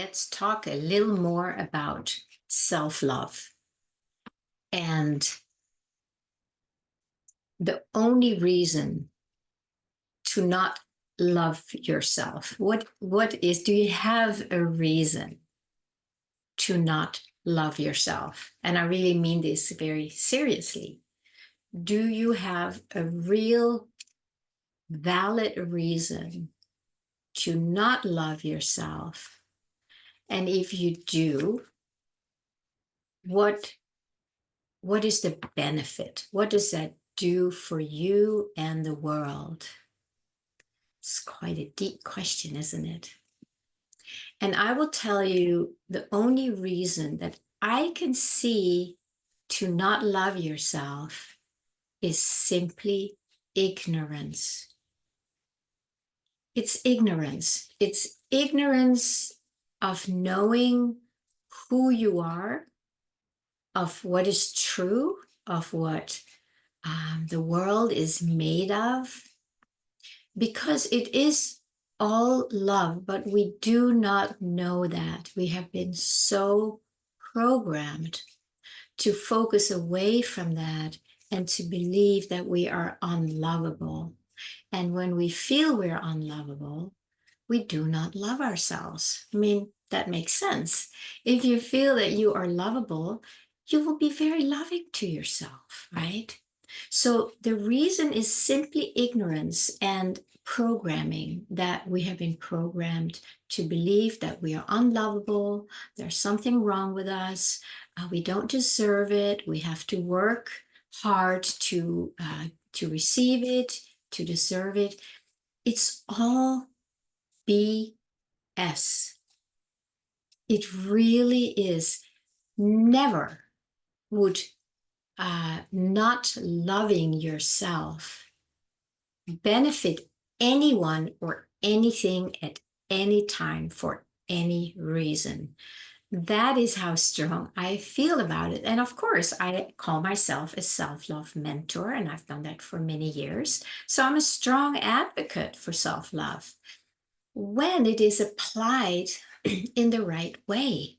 Let's talk a little more about self-love. And the only reason to not love yourself, do you have a reason to not love yourself? And I really mean this very seriously. Do you have a real valid reason to not love yourself? And if you do, what is the benefit? What does that do for you and the world? It's quite a deep question, isn't it? And I will tell you the only reason that I can see to not love yourself is simply ignorance. It's ignorance. It's ignorance of knowing who you are, of what is true, of what the world is made of, because it is all love, but we do not know that. We have been so programmed to focus away from that and to believe that we are unlovable. And when we feel we're unlovable, we do not love ourselves. I mean, that makes sense. If you feel that you are lovable, you will be very loving to yourself, right? So the reason is simply ignorance and programming, that we have been programmed to believe that we are unlovable, there's something wrong with us, we don't deserve it, we have to work hard to receive it, to deserve it. It's all BS. It really is. Never would not loving yourself benefit anyone or anything at any time for any reason. That is how strong I feel about it. And of course, I call myself a self-love mentor, and I've done that for many years. So I'm a strong advocate for self-love when it is applied in the right way.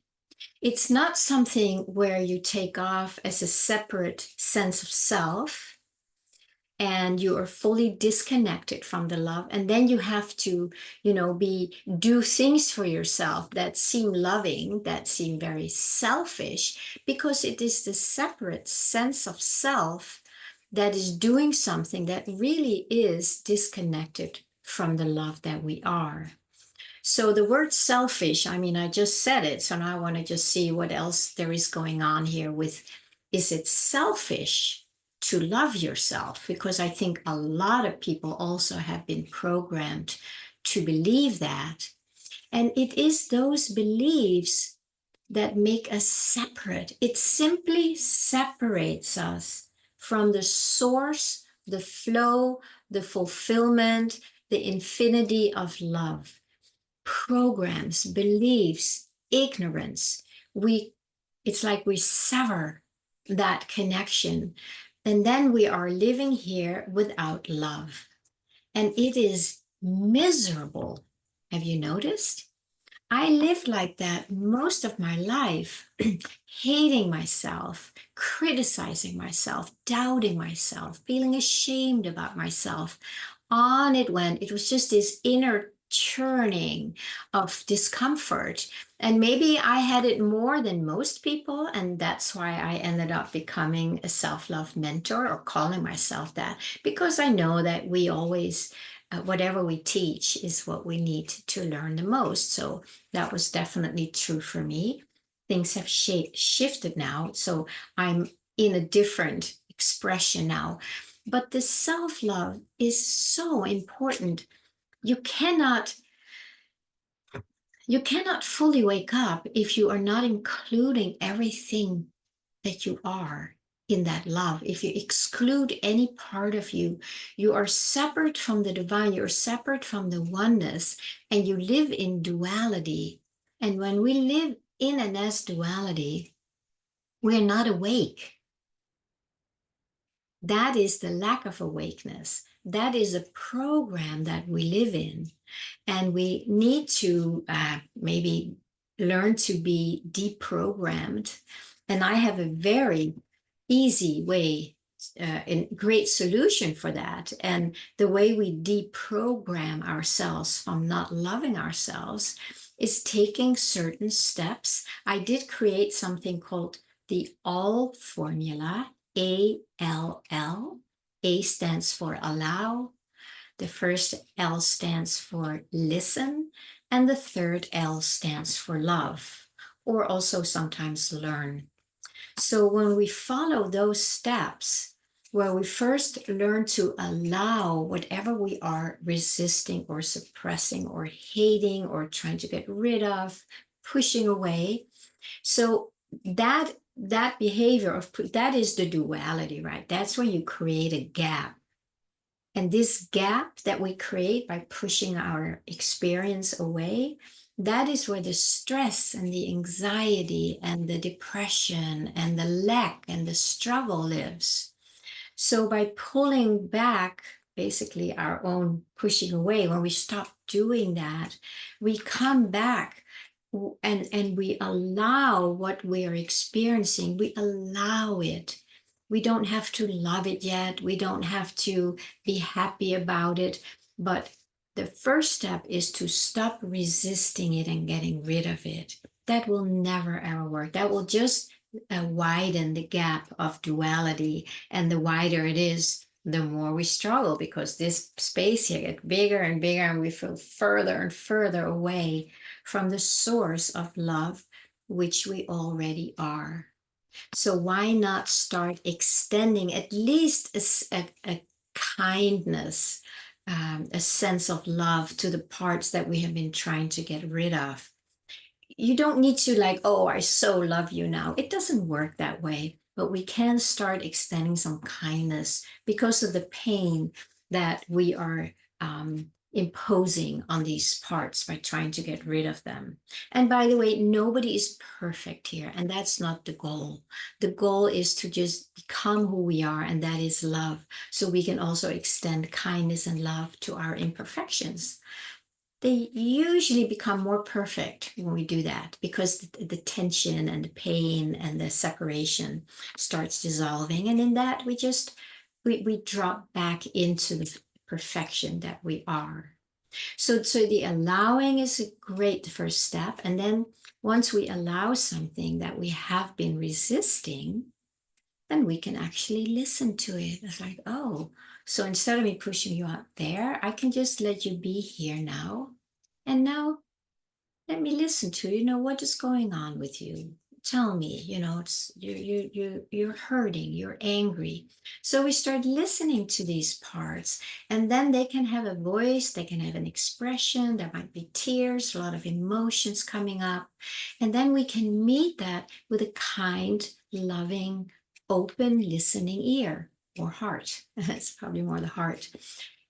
It's not something where you take off as a separate sense of self and you are fully disconnected from the love, and then you have to do things for yourself that seem loving, that seem very selfish, because it is the separate sense of self that is doing something that really is disconnected from the love that we are. So the word selfish, I mean, I just said it, so now I want to just see what else there is going on here with, is it selfish to love yourself? Because I think a lot of people also have been programmed to believe that. And it is those beliefs that make us separate. It simply separates us from the source, the flow, the fulfillment, the infinity of love. Programs, beliefs, ignorance. It's like we sever that connection, and then we are living here without love. And it is miserable. Have you noticed? I lived like that most of my life, hating myself, criticizing myself, doubting myself, feeling ashamed about myself. On it went. It was just this inner churning of discomfort. And maybe I had it more than most people. And that's why I ended up becoming a self-love mentor, or calling myself that, because I know that we always, whatever we teach is what we need to learn the most. So that was definitely true for me. Things have shifted now. So I'm in a different expression now. But the self-love is so important. You cannot fully wake up if you are not including everything that you are in that love. If you exclude any part of you, you are separate from the divine, you're separate from the oneness, and you live in duality. And when we live in an as duality, we're not awake. That is the lack of awakeness. That is a program that we live in. And we need to maybe learn to be deprogrammed. And I have a very easy way, and great solution for that. And the way we deprogram ourselves from not loving ourselves is taking certain steps. I did create something called the ALL formula, ALL. A stands for allow, the first L stands for listen, and the third L stands for love, or also sometimes learn. So when we follow those steps, where we first learn to allow whatever we are resisting or suppressing or hating or trying to get rid of, pushing away. So that behavior of that is the duality, right? That's when you create a gap. And this gap that we create by pushing our experience away, that is where the stress and the anxiety and the depression and the lack and the struggle lives. So by pulling back, basically our own pushing away, when we stop doing that, we come back and we allow what we are experiencing, we allow it. We don't have to love it yet. We don't have to be happy about it. But the first step is to stop resisting it and getting rid of it. That will never ever work. That will just widen the gap of duality. And the wider it is, the more we struggle, because this space here gets bigger and bigger, and we feel further and further away from the source of love, which we already are. So why not start extending at least a kindness, a sense of love to the parts that we have been trying to get rid of? You don't need to like, oh, I so love you now. It doesn't work that way, but we can start extending some kindness because of the pain that we are imposing on these parts by trying to get rid of them. And by the way, nobody is perfect here, and that's not the goal. The goal is to just become who we are, and that is love. So we can also extend kindness and love to our imperfections. They usually become more perfect when we do that, because the tension and the pain and the separation starts dissolving. And in that, we drop back into the perfection that we are. So the allowing is a great first step. And then once we allow something that we have been resisting, then we can actually listen to it. It's like, oh, so instead of me pushing you out there, I can just let you be here now. And now let me listen to, what is going on with you? Tell me, it's you're hurting, you're angry. So we start listening to these parts, and then they can have a voice, they can have an expression, there might be tears, a lot of emotions coming up. And then we can meet that with a kind, loving, open, listening ear or heart. It's probably more the heart.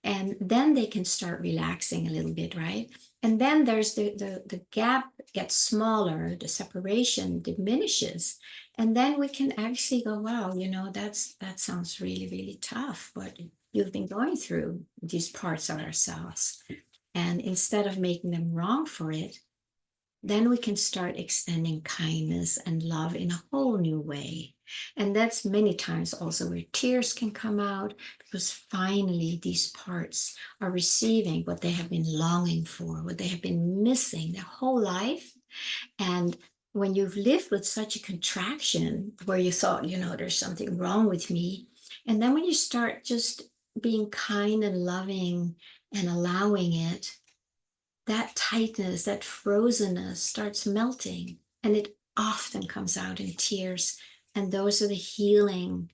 And then they can start relaxing a little bit, right? And then there's the gap gets smaller, the separation diminishes. And then we can actually go, wow, that sounds really, really tough, but you've been going through these parts of ourselves. And instead of making them wrong for it, then we can start extending kindness and love in a whole new way. And that's many times also where tears can come out, because finally these parts are receiving what they have been longing for, what they have been missing their whole life. And when you've lived with such a contraction where you thought, there's something wrong with me, and then when you start just being kind and loving and allowing it, that tightness, that frozenness starts melting, and it often comes out in tears. And those are the healing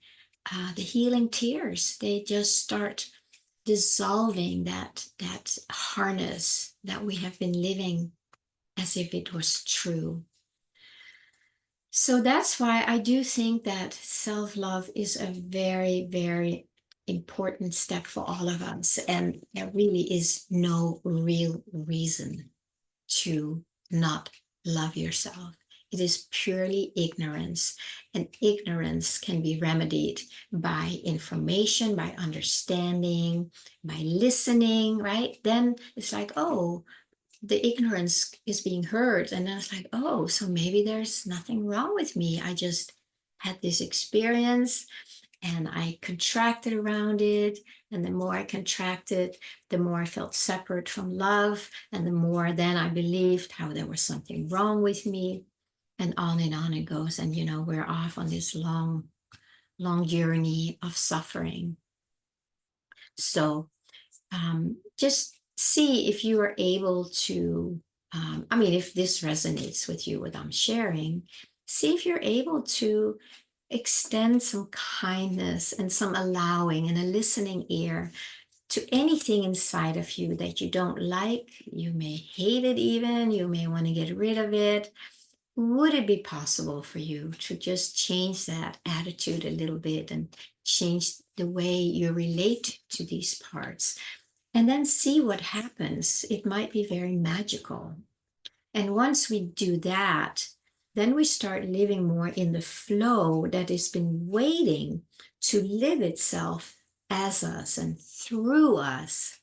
tears. They just start dissolving that harness that we have been living as if it was true. So that's why I do think that self-love is a very, very important step for all of us. And there really is no real reason to not love yourself. It is purely ignorance, and ignorance can be remedied by information, by understanding, by listening, right? Then it's like, oh, the ignorance is being heard. And I was like, oh, so maybe there's nothing wrong with me. I just had this experience and I contracted around it. And the more I contracted, the more I felt separate from love. And the more then I believed how there was something wrong with me. And on it goes. And, we're off on this long, long journey of suffering. So just see if you are able to, if this resonates with you, what I'm sharing, see if you're able to extend some kindness and some allowing and a listening ear to anything inside of you that you don't like. You may hate it even, you may want to get rid of it. Would it be possible for you to just change that attitude a little bit and change the way you relate to these parts? And then see what happens. It might be very magical. And once we do that, then we start living more in the flow that has been waiting to live itself as us and through us.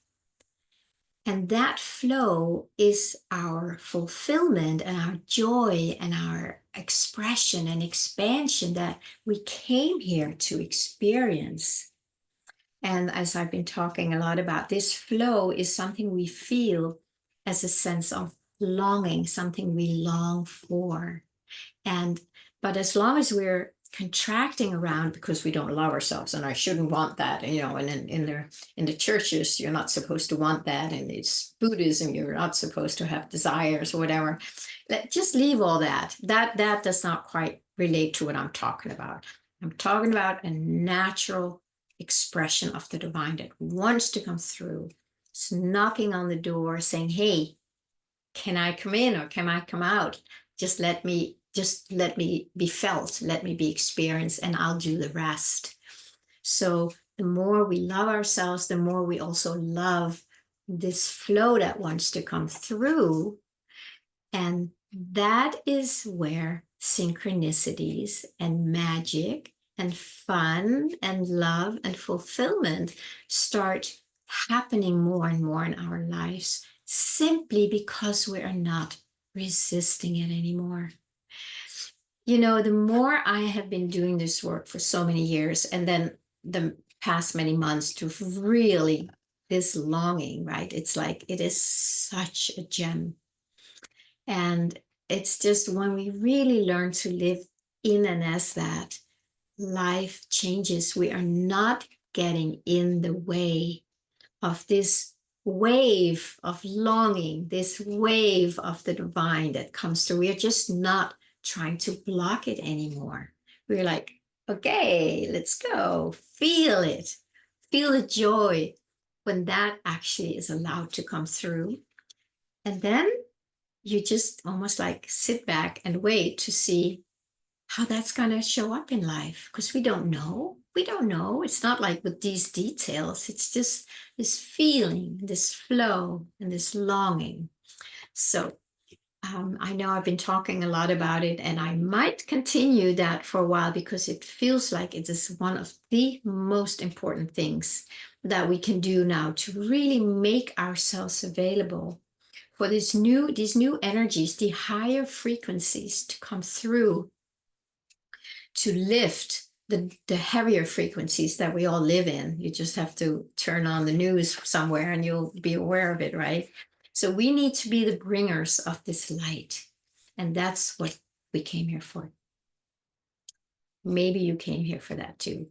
And that flow is our fulfillment and our joy and our expression and expansion that we came here to experience. And as I've been talking a lot about, this flow is something we feel as a sense of longing, something we long for. But as long as we're contracting around because we don't love ourselves, and I shouldn't want that, and in the churches, you're not supposed to want that, and it's Buddhism, you're not supposed to have desires or whatever. Just leave all that. That does not quite relate to what I'm talking about. I'm talking about a natural expression of the divine that wants to come through. It's knocking on the door saying, hey, can I come in or can I come out? Just let me be felt, let me be experienced, and I'll do the rest. So the more we love ourselves, the more we also love this flow that wants to come through. And that is where synchronicities and magic and fun and love and fulfillment start happening more and more in our lives, simply because we are not resisting it anymore. The more I have been doing this work for so many years, and then the past many months to really this longing, right? It's like it is such a gem. And it's just when we really learn to live in and as that, life changes. We are not getting in the way of this wave of longing, this wave of the divine that comes through. We are just not trying to block it anymore. We're like, okay, let's go. Feel it. Feel the joy when that actually is allowed to come through. And then you just almost like sit back and wait to see how that's going to show up in life, because we don't know. We don't know. It's not like with these details. It's just this feeling, this flow, and this longing. So I know I've been talking a lot about it, and I might continue that for a while because it feels like it is one of the most important things that we can do now to really make ourselves available for these new energies, the higher frequencies to come through, to lift the heavier frequencies that we all live in. You just have to turn on the news somewhere and you'll be aware of it, right? So we need to be the bringers of this light. And that's what we came here for. Maybe you came here for that too.